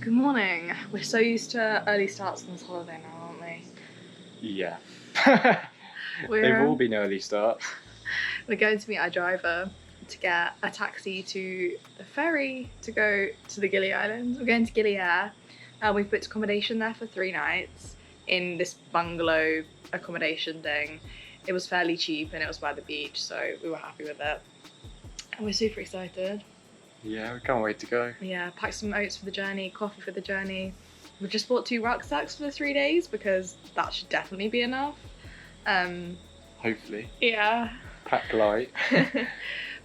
Good morning. We're so used to early starts on this holiday now, aren't we? Yeah. They've all been early starts. We're going to meet our driver to get a taxi to the ferry to go to the Gili Islands. We're going to Gili Air. We've booked accommodation there for 3 nights in this bungalow accommodation thing. It was fairly cheap and it was by the beach, so we were happy with it. And we're super excited. Yeah, we can't wait to go. Yeah, packed some oats for the journey, coffee for the journey. We just bought 2 rucksacks for the 3 days because that should definitely be enough. Hopefully. Yeah. Pack light.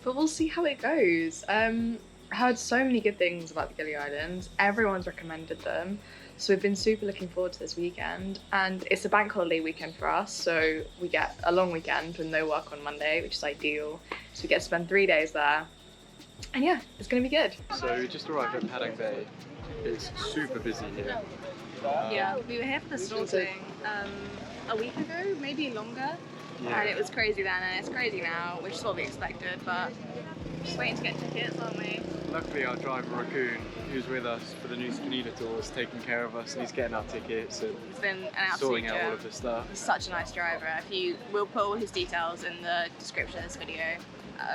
But we'll see how it goes. I heard so many good things about the Gili Islands. Everyone's recommended them. So we've been super looking forward to this weekend. And it's a bank holiday weekend for us. So we get a long weekend with no work on Monday, which is ideal. So we get to spend 3 days there. And yeah, it's going to be good. So we just arrived at Padang Bay. It's super busy here. Yeah, we were here for the snorkeling a week ago, maybe longer. Yeah. And it was crazy then and it's crazy now, which is what we expected, but just waiting to get tickets, aren't we? Luckily our driver Raccoon, who's with us for the new Snorkeling tour, is taking care of us and he's getting our tickets and It's been an absolute sorting out joy. all of the stuff. He's such a nice driver. We'll put all his details in the description of this video.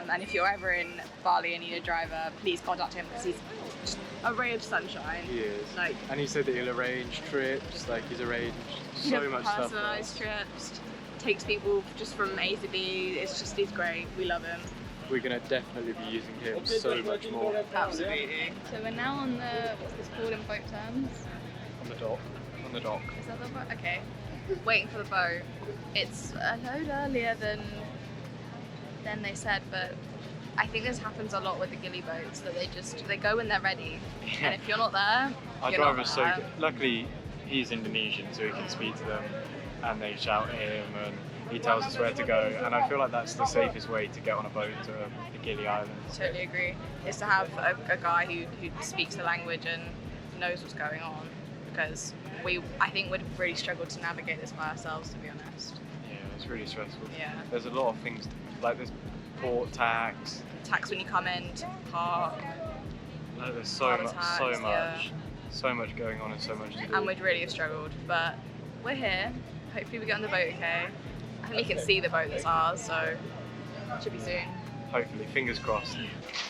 And if you're ever in Bali and need a driver, please contact him because he's just a ray of sunshine. He is. Like, and he said that he'll arrange trips, like he's arranged so much stuff. Personalised trips, takes people just from A to B. He's great. We love him. We're going to definitely be using him so much more. Absolutely. So we're now on the, what's this called in boat terms? On the dock. On the dock. Is that the boat? Okay. Waiting for the boat. It's a load earlier than they said, but I think this happens a lot with the Gili boats, that they go when they're ready. Yeah. And if you're not there, Our you're not driver's so there. good. Luckily, he's Indonesian, so he can speak to them, and they shout at him, and he tells us where to go. And I feel like that's the safest way to get on a boat to the Gili Islands. Totally agree. Is to have a guy who speaks the language and knows what's going on, because I think we'd really struggle to navigate this by ourselves, to be honest. Yeah, it's really stressful. Yeah. There's a lot of things, like there's port tax. Tax when you come in to park, Like, there's so Harbour much, tax, so much going on and so much to do. and we'd really have struggled. But we're here. Hopefully we get on the boat okay. I think we can see the boat that's ours, so it should be soon. Hopefully, fingers crossed.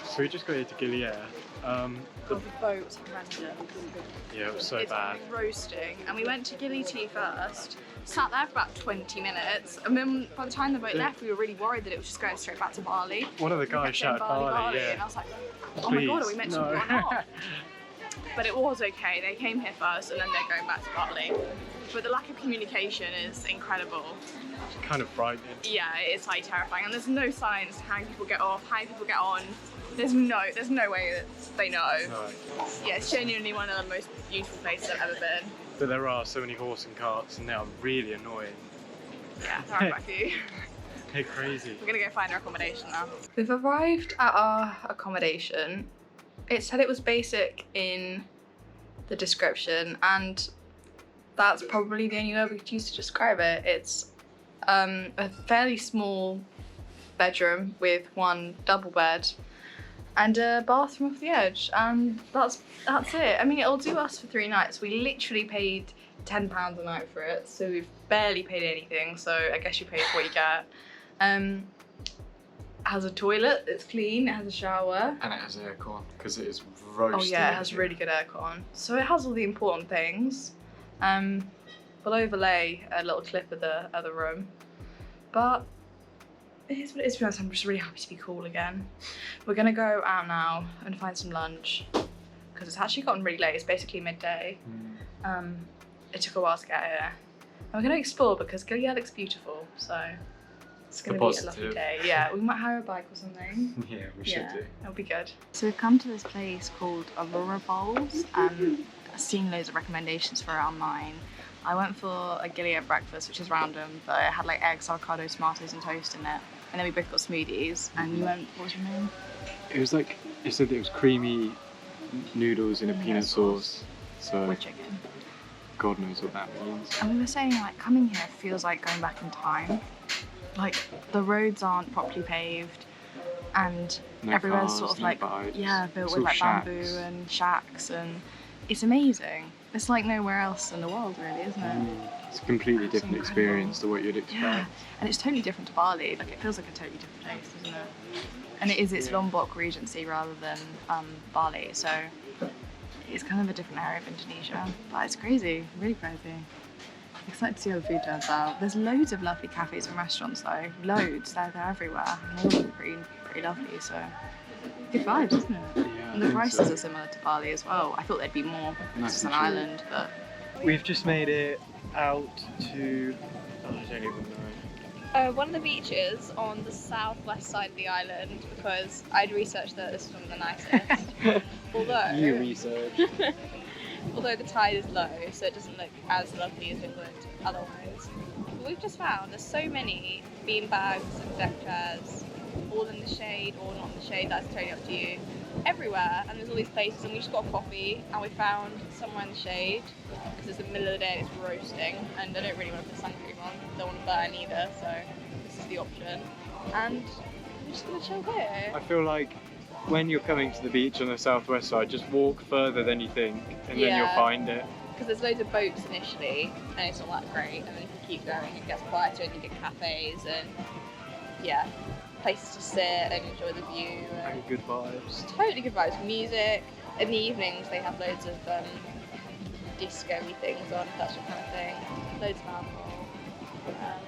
So we just got here to Gili Air. The boat was horrendous. Yeah, it was so It's bad. roasting. And we went to Gili Tea first, sat there for about 20 minutes, and then by the time the boat left, we were really worried that it was just going straight back to Bali. One of the We guys kept saying shouted Bali, and yeah. I was like, oh my god, are we Please, meant to no. or not? But it was okay. They came here first, and then they're going back to Bali. But the lack of communication is incredible. Kind of frightening. Yeah, it's like terrifying, and there's no signs to how people get off, how people get on. There's no way that they know. No. Yeah, it's genuinely one of the most beautiful places I've ever been. But there are so many horse and carts, and they are really annoying. Yeah, they're back to you. They're crazy. We're gonna go find our accommodation now. We've arrived at our accommodation. It said it was basic in the description, and that's probably the only word we could use to describe it. It's a fairly small bedroom with 1 double bed and a bathroom off the edge, and that's it. I mean, it'll do us for 3 nights. We literally paid £10 a night for it, so we've barely paid anything, so I guess you pay for what you get. It has a toilet, it's clean, it has a shower. And it has aircon, because it is roasting. Oh yeah, it has really good aircon. So it has all the important things. We'll overlay a little clip of the other room. But it is what it is, to be honest. I'm just really happy to be cool again. We're gonna go out now and find some lunch, because it's actually gotten really late. It's basically midday. It took a while to get here. And we're gonna explore because Gili Air looks beautiful, so it's gonna be a lovely day. Yeah, we might hire a bike or something. Yeah, we should do. It'll be good. So we've come to this place called Aurora Bowls, and I've seen loads of recommendations for it online. I went for a Gili Air breakfast, which is random, but it had like eggs, avocado, tomatoes and toast in it. And then we both got smoothies, and you went, what was your name? It was like, it said that it was creamy noodles in a peanut sauce. So With chicken. God knows what that means. And we were saying, like, coming here feels like going back in time. Like, the roads aren't properly paved, and No everywhere's cars, sort of no like, bikes. yeah, built It's with all like shacks. bamboo and shacks, and it's amazing. It's like nowhere else in the world, really, isn't it? It's a completely different experience to what you'd expect. Yeah, and it's totally different to Bali. Like, it feels like a totally different place, doesn't it? And it's Lombok Regency rather than Bali, so it's kind of a different area of Indonesia. But it's crazy, really crazy. Excited to see how the food turns out. There's loads of lovely cafes and restaurants though. Loads, they're everywhere. And all look pretty lovely, so good vibes, isn't it? Yeah, And the prices are similar to Bali as well. I thought they'd be more because it's an island, but We've just made it out to, I don't even know. One of the beaches on the southwest side of the island, because I'd researched that this was one of the nicest. You research. Although the tide is low, so it doesn't look as lovely as it would otherwise. But we've just found there's so many bean bags and deck chairs, all in the shade or not in the shade, that's totally up to you, everywhere. And there's all these places, and we just got a coffee and we found somewhere in the shade because it's the middle of the day and it's roasting, and I don't really want to put sun cream on, don't want to burn either, so this is the option. And we're just gonna chill here. I feel like when you're coming to the beach on the southwest side, just walk further than you think, and then you'll find it. Because there's loads of boats initially, and it's not that great, and then if you keep going, it gets quieter, and you get cafes and places to sit and enjoy the view. And good vibes. Totally good vibes. Music. In the evenings, they have loads of disco-y things on, if that's your kind of thing. Loads of alcohol.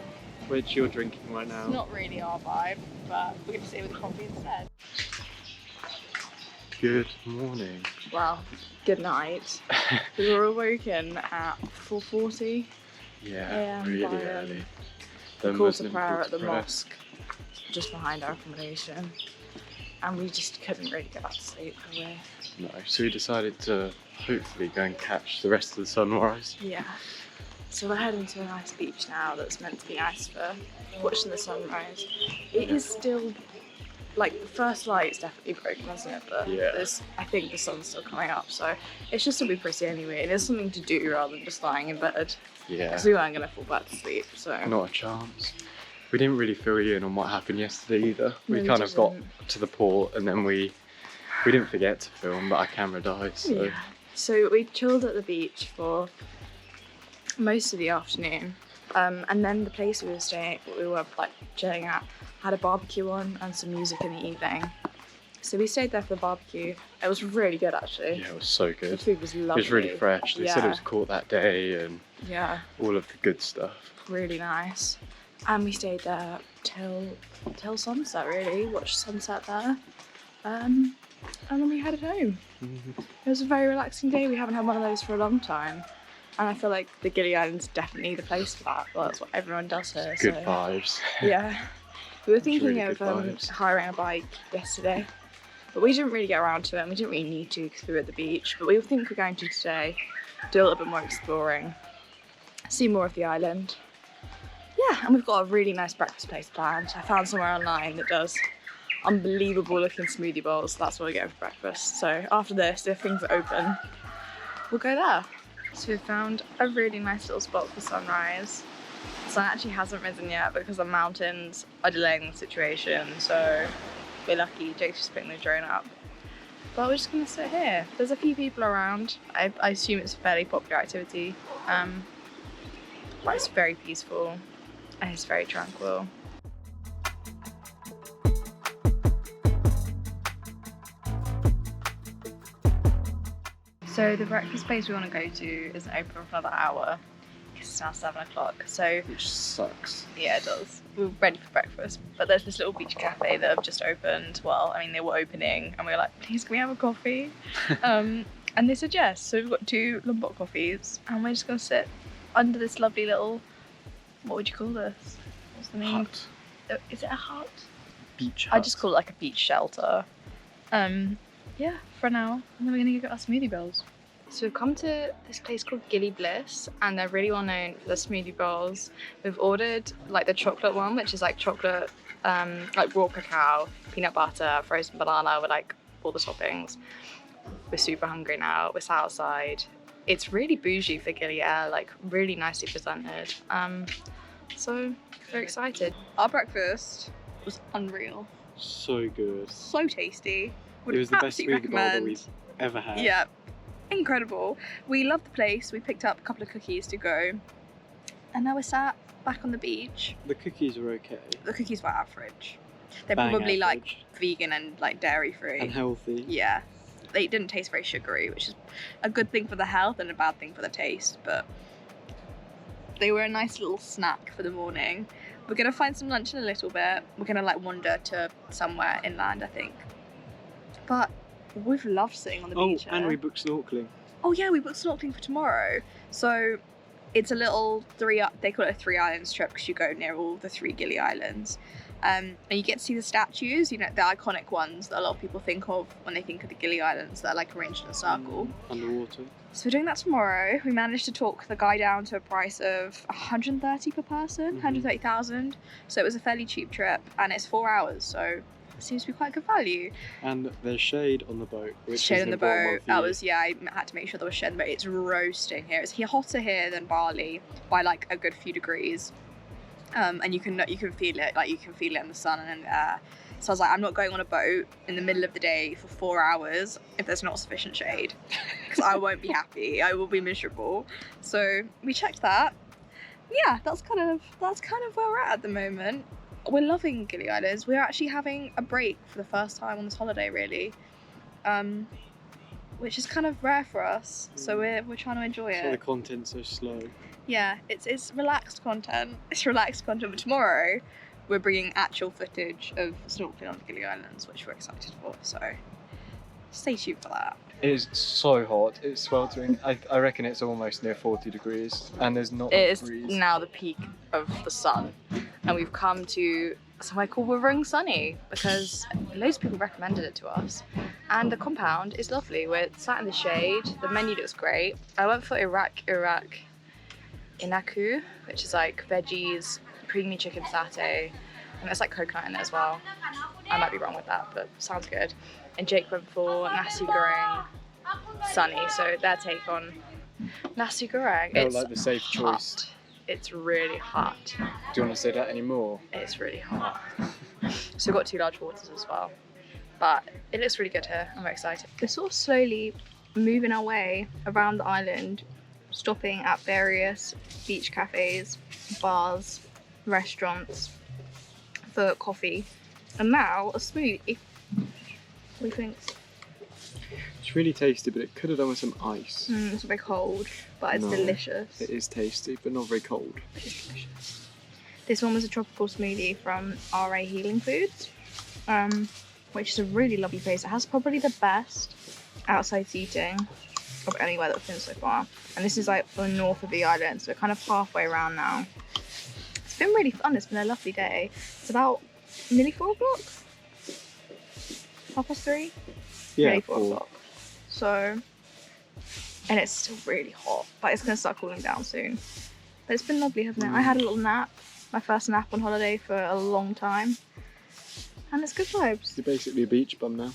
Which you're drinking right now. It's not really our vibe, but we're going to sit with a coffee instead. Good morning. well, good night. We were awoken at 4:40 Yeah, really by, early. the The call to Muslim prayer call at to the prayer. mosque just behind our accommodation, and we just couldn't really get back to sleep, could we? No, so we decided to hopefully go and catch the rest of the sunrise. Yeah. So we're heading to a nice beach now that's meant to be nice for watching the sunrise. It is still, like, the first light's definitely broken, isn't it? But Yeah. I think the sun's still coming up, so it should still be pretty anyway. It is something to do rather than just lying in bed, Yeah, because we weren't going to fall back to sleep, so. not a chance. We didn't really fill you in on what happened yesterday either. No, We we kind of got didn't. to the port and then we didn't forget to film, but our camera died, so Yeah. So we chilled at the beach for most of the afternoon, and then the place we were like chilling at had a barbecue on and some music in the evening. So we stayed there for the barbecue. It was really good, actually. yeah, it was so The good. food was It lovely. was really fresh. They said it Yeah. was caught that day and Yeah, all of the good stuff. really nice. And we stayed there till sunset, really. Watched sunset there. And then we headed home. It was a very relaxing day. We haven't had one of those for a long time. And I feel like the Gili Islands is definitely the place for that. Well, that's what everyone does here. Good so. vibes. Yeah. We were thinking really of good vibes. hiring a bike yesterday, but we didn't really get around to it, and we didn't really need to because we were at the beach. But we think we're going to today, do a little bit more exploring, see more of the island. Yeah, and we've got a really nice breakfast place planned. I found somewhere online that does unbelievable looking smoothie bowls. That's what we're getting for breakfast. So after this, if things are open, we'll go there. So we've found a really nice little spot for sunrise. The sun actually hasn't risen yet because the mountains are delaying the situation, so we're lucky. Jake's just putting the drone up. But we're just gonna sit here. There's a few people around. I assume it's a fairly popular activity. But it's very peaceful and it's very tranquil. So the breakfast place we want to go to isn't open for another hour because it's now 7 o'clock. So Which sucks. yeah, it does. We're ready for breakfast. But there's this little beach cafe that have just opened. Well, I mean, they were opening and we were like, please, can we have a coffee? And they said yes. So we've got 2 Lombok coffees and we're just going to sit under this lovely little, what would you call this? What's the name? Hut. Is it a hut? Beach hut. I just call it like a beach shelter. Yeah, for an hour. And then we're going to go get our smoothie bowls. So we've come to this place called Gili Bliss, and they're really well known for their smoothie bowls. We've ordered like the chocolate one, which is like chocolate, like raw cacao, peanut butter, frozen banana with like all the toppings. We're super hungry now. We're sat outside. It's really bougie for Gili Air, like really nicely presented. So we're excited. Our breakfast was unreal. So good. So tasty. Would It was the best absolutely smoothie bowl that recommend. we've ever had. Yeah, incredible. We love the place. We picked up a couple of cookies to go, and now we're sat back on the beach. The cookies were okay. The cookies were average. They're Bang probably like average. vegan and like dairy free. And healthy. Yeah. They didn't taste very sugary, which is a good thing for the health and a bad thing for the taste, but they were a nice little snack for the morning. We're gonna find some lunch in a little bit. We're gonna like wander to somewhere inland, I think. But we've loved sitting on the beach here. And we booked snorkeling. Oh yeah, we booked snorkeling for tomorrow. So it's a little they call it a 3 islands trip because you go near all the 3 Gili Islands. And you get to see the statues, you know, the iconic ones that a lot of people think of when they think of the Gili Islands that are like arranged in a circle. Underwater. So we're doing that tomorrow. We managed to talk the guy down to a price of 130 per person, 130,000. So it was a fairly cheap trip, and it's 4 hours, so it seems to be quite good value. And there's shade on the boat, which Shade is on the boat. That was, yeah, I had to make sure there was shade on the boat. It's roasting here. It's hotter here than Bali by like a good few degrees. And you can feel it, like you can feel it in the sun and in the air. So I was like, I'm not going on a boat in the middle of the day for 4 hours if there's not sufficient shade, because I won't be happy. I will be miserable. So we checked that. Yeah, that's kind of where we're at the moment. We're loving Gili Islands. We're actually having a break for the first time on this holiday, really, which is kind of rare for us. So we're trying to enjoy it. So the content's so slow. Yeah, it's relaxed content. It's relaxed content. But tomorrow, we're bringing actual footage of snorkeling on the Gili Islands, which we're excited for. So stay tuned for that. It is so hot. It's sweltering. I reckon it's almost near 40 degrees, and there's not It is a breeze. now the peak of the sun, and we've come to somewhere called Warungs Sunny because loads of people recommended it to us. And the compound is lovely. We're sat in the shade. The menu looks great. I went for Iraq Inaku, which is like veggies, creamy chicken satay, and there's like coconut in it as well. I might be wrong with that, but sounds good. And Jake went for nasi goreng sunny, so their take on nasi goreng. They were It's like the safe hot. choice. It's really hot. Do you want to say that anymore? It's really hot. So we've got 2 large waters as well. But it looks really good here. I'm very excited. We're sort of slowly moving our way around the island, stopping at various beach cafes, bars, restaurants for coffee. And now a smoothie. What do you think? It's really tasty, but it could have done with some ice. It's very cold, but it's No, delicious. It is tasty, but not very cold. It's delicious. This one was a tropical smoothie from RA Healing Foods, which is a really lovely place. It has probably the best outside seating of anywhere that we've been so far. And this is like the north of the island, so we're kind of halfway around now. It's been really fun. It's been a lovely day. It's about nearly 4 o'clock. 3:30. Yeah, Nearly 4 o'clock. So, and it's still really hot, but it's gonna start cooling down soon. But it's been lovely, hasn't it? I had a little nap, my first nap on holiday for a long time, and it's good vibes. You're basically a beach bum now.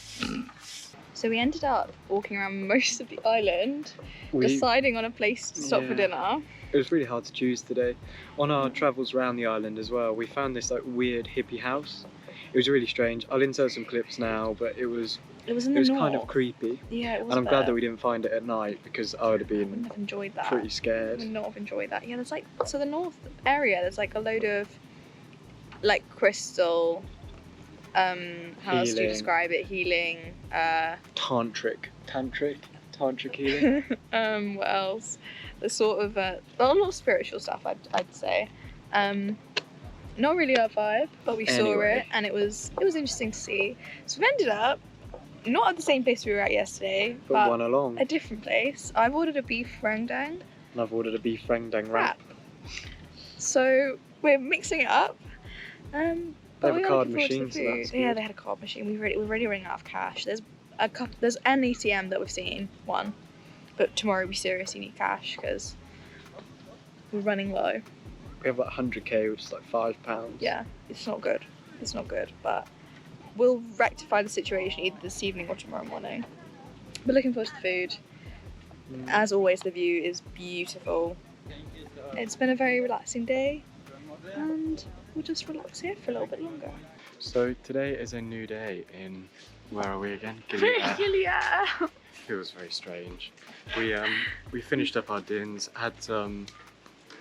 So we ended up walking around most of the island, We- deciding on a place to stop for Yeah. dinner. It was really hard to choose today. On our travels around the island as well, we found this like weird hippie house. It was really strange. I'll insert some clips now, but it was It was in the north. kind of creepy. Yeah, it was. And I'm glad that we didn't find it at night because I would have wouldn't been have enjoyed that. pretty I scared. would not have enjoyed that. Yeah, there's like, so the north area, there's like a load of like crystal, how else do you Healing. describe it? Healing, Tantric healing. what else? The sort of a lot of spiritual stuff, I'd say. Not really our vibe, but we saw Anyway. it and it was interesting to see. So we ended up not at the same place we were at yesterday, but one along. a different place. I've ordered a beef rendang And I've ordered a beef rendang wrap. wrap. So we're mixing it up. But They have we a are card looking forward to the machine, so food. that's Yeah, good. they had a card machine. We're already running out of cash. There's an ATM that we've seen, one, but tomorrow we seriously need cash because we're running low. We have like 100k, which is like £5. Yeah, it's not good. It's not good, but we'll rectify the situation either this evening or tomorrow morning. We're looking forward to the food. As always, the view is beautiful. It's been a very relaxing day, and we'll just relax here for a little bit longer. So today is a new day in, where are we again? Gili Air. Gili Air. feels very strange. We finished up our dins, had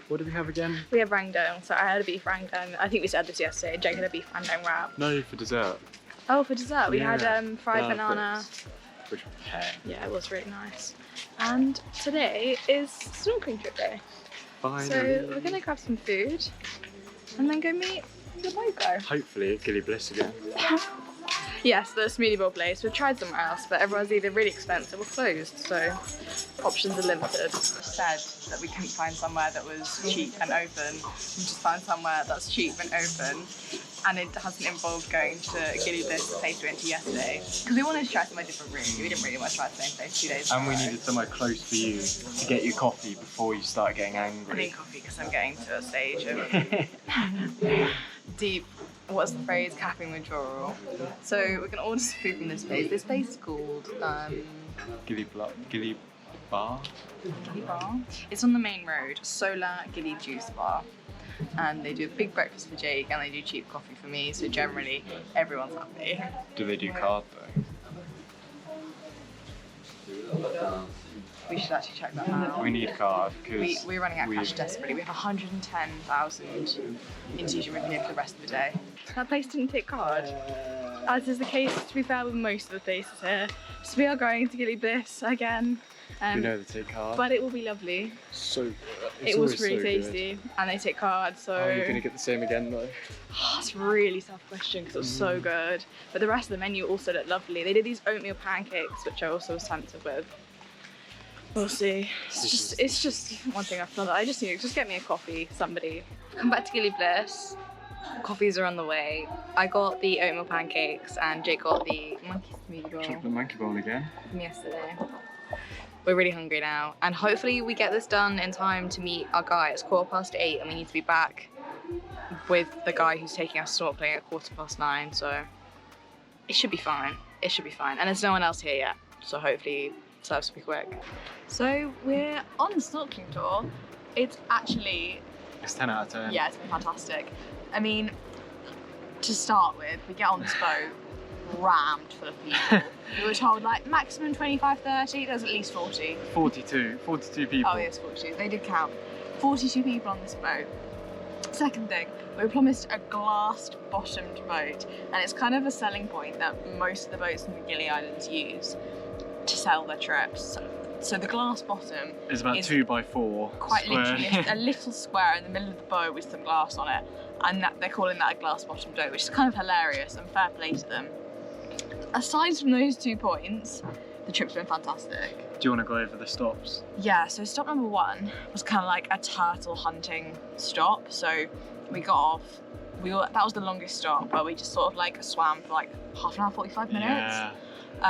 what did we have again? We had Rendang, so I had a beef Rendang. I think we said this yesterday. Jake had a beef Rendang wrap. No, for dessert. Oh, for dessert, we had fried Banana banana. clips, which was pear. Yeah, it was really nice. And today is snorkeling trip day. Finally. So we're gonna grab some food and then go meet the logo. Hopefully at Gili Bliss again. Yes, the smoothie bowl place. We've tried somewhere else, but everyone's either really expensive or closed, so options are limited. Said that we couldn't find somewhere that was cheap and open. We just found somewhere that's cheap and open, and it hasn't involved going to Gili Bliss, the place we went to yesterday, because we wanted to try somewhere different really. We didn't really want to try the same place 2 days ago. And we needed somewhere close for you to get your coffee before you start getting angry. I need coffee because I'm getting to a stage of deep, what's the phrase, caffeine withdrawal. So we're going to order some food from this place. This place is called Gili Bar? Gili Bar. It's on the main road, Solar Gili Juice Bar. And they do a big breakfast for Jake and they do cheap coffee for me, so generally everyone's happy. Do they do card though? We should actually check that out. We need card because we're running out of cash desperately. We have 110,000 Indonesian rupiah for the rest of the day. That place didn't take card, as is the case, to be fair, with most of the places here. So we are going to Gili Bliss again. You know they take card. But it will be lovely. So good. It was really tasty, and they take card, so... Are you going to get the same again though? It's a really tough question because it was so good. But the rest of the menu also looked lovely. They did these oatmeal pancakes, which I also was tempted with. We'll see. It's just one thing after another. I just need to just get me a coffee, somebody. Come back to Gili Bliss. Coffees are on the way. I got the oatmeal pancakes and Jake got the monkey smoothie bowl Chocolate monkey bowl again. from yesterday. We're really hungry now, and hopefully we get this done in time to meet our guy. It's 8:15 and we need to be back with the guy who's taking us snorkeling at 9:15, so it should be fine. It should be fine. And there's no one else here yet, so hopefully service will be quick. So we're on the snorkeling tour. It's 10 out of 10. Yeah, it's been fantastic. I mean, to start with, we get on this boat rammed full of people. We were told like maximum 25, 30, there's at least 40. 42 people. Oh yes, 42, they did count. 42 people on this boat. Second thing, we were promised a glassed bottomed boat, and it's kind of a selling point that most of the boats in the Gili Islands use to sell their trips. So the glass bottom is about 2x4 quite square. literally a little square in the middle of the boat with some glass on it, and they're calling that a glass bottomed boat, which is kind of hilarious and fair play to them. Aside from those 2 points, the trip's been fantastic. Do you want to go over the stops? Yeah, so stop number 1 was kind of like a turtle hunting stop. So we got off, that was the longest stop, where we just sort of like swam for like half an hour, 45 minutes. Yeah,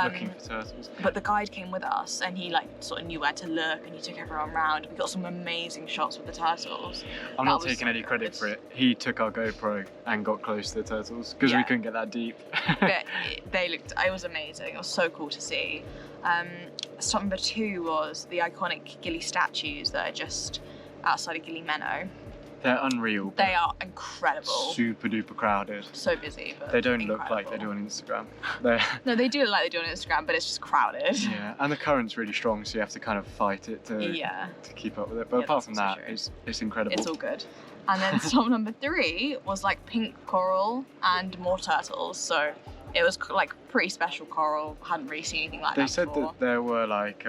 looking for turtles. But the guide came with us and he like sort of knew where to look and he took everyone around. We got some amazing shots with the turtles. I'm not taking any credit for it. He took our GoPro and got close to the turtles because we couldn't get that deep. But it was amazing. It was so cool to see. Stop number 2 was the iconic Gili statues that are just outside of Gili Meno. They're unreal. They are incredible. Super duper crowded. So busy, but they don't incredible. look like they do on Instagram. No, they do look like they do on Instagram, but it's just crowded. Yeah, and the current's really strong, so you have to kind of fight it to keep up with it. But apart from that, it's incredible. It's all good. And then stop number 3 was like pink coral and more turtles. So it was like pretty special coral. I hadn't really seen anything like that before. They said that there were like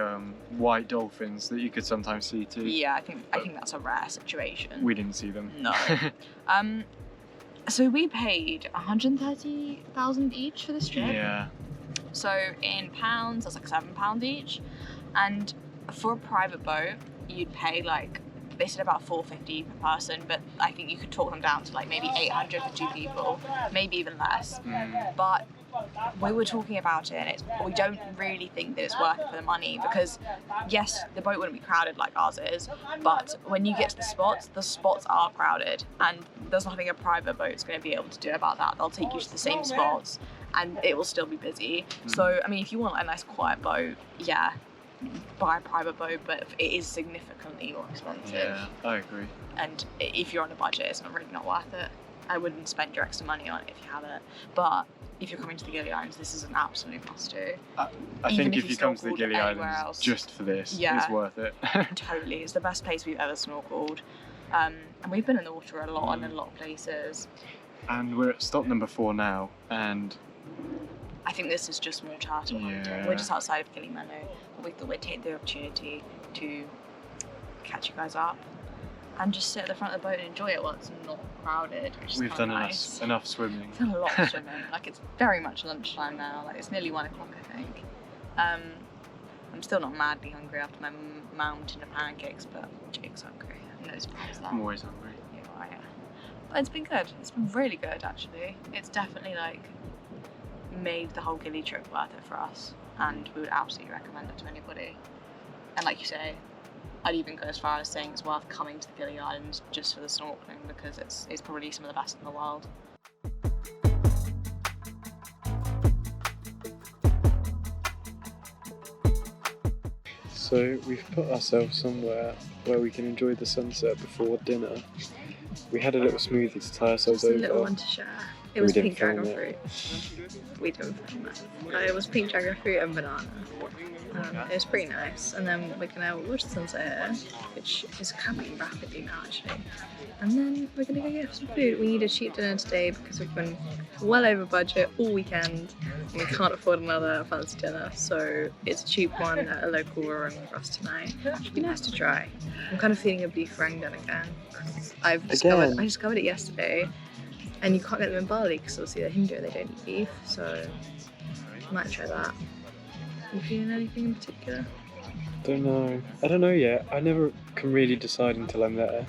white dolphins that you could sometimes see too. Yeah, I think that's a rare situation. We didn't see them. No. So we paid 130,000 each for this trip. Yeah. So in pounds, that's like £7 each. And for a private boat, you'd pay like, they said about $450 per person, but I think you could talk them down to like maybe 800 for 2 people, maybe even less. But we were talking about it, and we don't really think that it's worth it for the money, because yes, the boat wouldn't be crowded like ours is, but when you get to the spots are crowded, and there's nothing a private boat's going to be able to do about that. They'll take you to the same spots and it will still be busy. So I mean, if you want a nice quiet boat, yeah, buy a private boat, but it is significantly more expensive. Yeah, I agree. And if you're on a budget, it's not really not worth it. I wouldn't spend your extra money on it if you have it. But if you're coming to the Gili Islands, this is an absolute must-do. I think if you come to the Gili Islands else, just for this, it's worth it. Totally, it's the best place we've ever snorkeled. And we've been in the water a lot and in a lot of places. And we're at stop number 4 now, and I think this is just more turtle hunting. We're just outside of Gili Islands, but we thought we'd take the opportunity to catch you guys up and just sit at the front of the boat and enjoy it while it's not crowded, which is we've done nice. enough swimming. We've done a lot of swimming. Like, it's very much lunchtime now. Like, it's nearly 1 o'clock, I think. I'm still not madly hungry after my mountain of pancakes, but Jake's hungry. No surprise there. I'm always hungry. Yeah, yeah. But it's been good. It's been really good, actually. It's definitely, like, made the whole Gili trip worth it for us, and we would absolutely recommend it to anybody. And like you say, I'd even go as far as saying it's worth coming to the Gili Islands just for the snorkeling, because it's probably some of the best in the world. So we've put ourselves somewhere where we can enjoy the sunset before dinner. We had a little smoothie to tie ourselves over. A little one to share. It was pink dragon fruit. We didn't film that. It was pink dragon fruit and banana. It was pretty nice. And then we're gonna watch the sunset here, which is coming rapidly now actually. And then we're gonna go get some food. We need a cheap dinner today because we've been well over budget all weekend and we can't afford another fancy dinner. So it's a cheap one at a local Warungs for us tonight. It should be nice to try. I'm kind of feeling a beef Rendang again. I discovered it yesterday. And you can't get them in Bali because obviously they're Hindu and they don't eat beef, so I might try that. You feeling anything in particular? I don't know yet. I never can really decide until I'm there.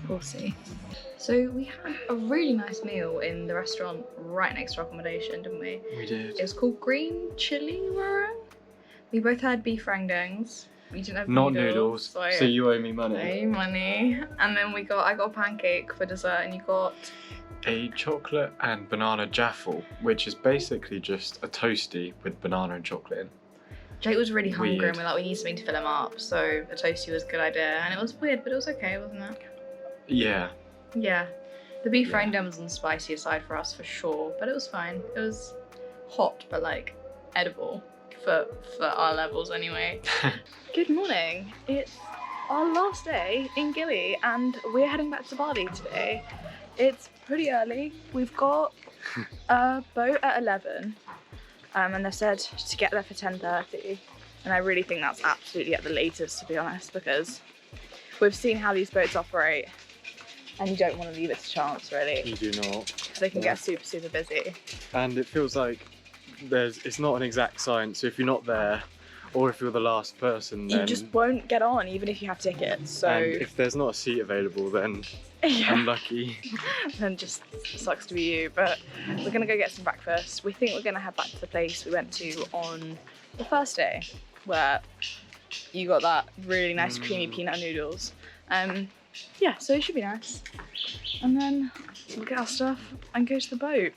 We'll see. So we had a really nice meal in the restaurant right next to our accommodation, didn't we? We did. It was called Green Chili Warung. We both had beef Rendang's. We didn't have Not noodles, so you owe me money. Owe money. And then I got a pancake for dessert, and you got a chocolate and banana jaffle, which is basically just a toasty with banana and chocolate in. Jake was really hungry Weird. and we're like, we need something to fill him up, so a toasty was a good idea. And it was weird, but it was okay, wasn't it? Yeah. Yeah. The beef Rendang was on the spicier side for us for sure, but it was fine. It was hot, but like edible for our levels anyway. Good morning. It's our last day in Gili and we're heading back to Bali today. It's pretty early. We've got a boat at 11 and they've said to get there for 10:30, and I really think that's absolutely at the latest, to be honest, because we've seen how these boats operate and you don't want to leave it to chance, really. You do not. Because they can get super busy. And it feels like it's not an exact science, so if you're not there, or if you're the last person, then you just won't get on, even if you have tickets. So and if there's not a seat available, then unlucky. Then just sucks to be you. But we're gonna go get some breakfast. We think we're gonna head back to the place we went to on the first day, where you got that really nice creamy peanut noodles. Yeah, so it should be nice. And then we'll get our stuff and go to the boat.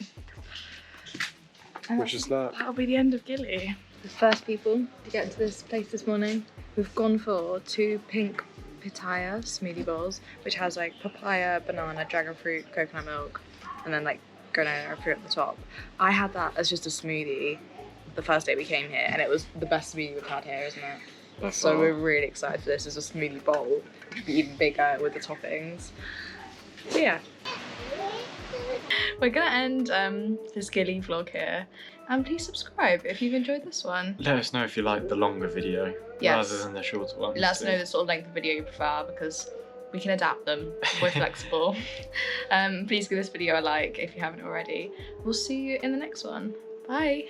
Wish us luck. That'll be the end of Gili. The first people to get to this place this morning, we've gone for 2 pink pitaya smoothie bowls, which has like papaya, banana, dragon fruit, coconut milk, and then like granada fruit at the top. I had that as just a smoothie the first day we came here, and it was the best smoothie we've had here, isn't it? So we're really excited for this as a smoothie bowl, even bigger with the toppings. So yeah. We're gonna end this Gili vlog here, and please subscribe if you've enjoyed this one. Let us know if you like the longer video rather than the shorter one. Let us know the sort of length of video you prefer, because we can adapt them. We're flexible. Please give this video a like if you haven't already. We'll see you in the next one. Bye.